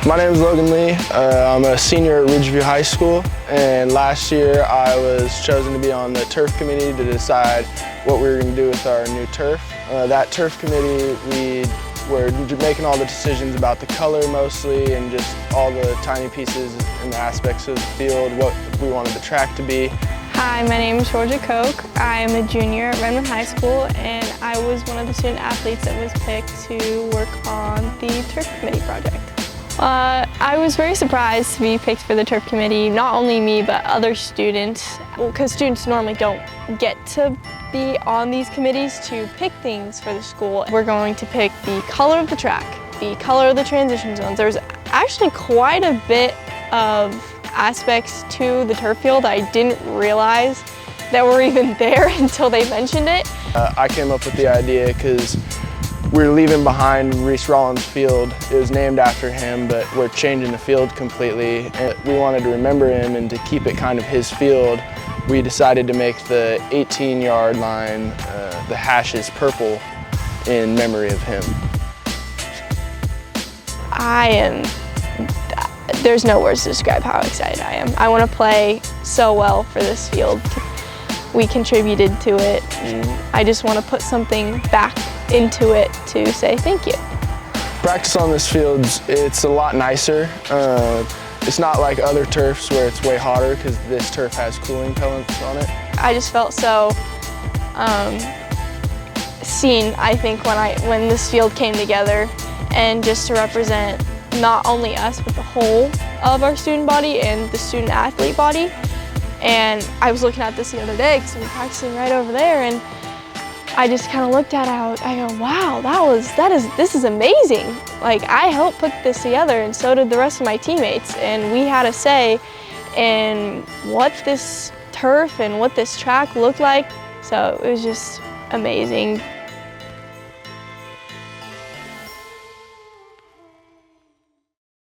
My name is Logan Lee. I'm a senior at Ridgeview High School, and last year I was chosen to be on the turf committee to decide what we were going to do with our new turf. That turf committee, we were making all the decisions about the color mostly and just all the tiny pieces and the aspects of the field, what we wanted the track to be. Hi, my name is Georgia Koch. I am a junior at Redmond High School, and I was one of the student athletes that was picked to work on the turf committee project. I was very surprised to be picked for the turf committee, not only me but other students, because students normally don't get to be on these committees to pick things for the school. We're going to pick the color of the track, the color of the transition zones. There's actually quite a bit of aspects to the turf field I didn't realize that were even there until they mentioned it. I came up with the idea because we're leaving behind Reese Rollins Field. It was named after him, but we're changing the field completely. And we wanted to remember him, and to keep it kind of his field, we decided to make the 18-yard line, the hashes purple in memory of him. There's no words to describe how excited I am. I want to play so well for this field. We contributed to it, and I just want to put something back into it to say thank you. Practice on this field, it's a lot nicer. It's not like other turfs where it's way hotter, because this turf has cooling pellets on it. I just felt so seen, I think, when this field came together, and just to represent not only us, but the whole of our student body and the student athlete body. And I was looking at this the other day because we were practicing right over there, and I just kind of looked at it. I go, wow, this is amazing. Like, I helped put this together, and so did the rest of my teammates. And we had a say in what this turf and what this track looked like. So it was just amazing.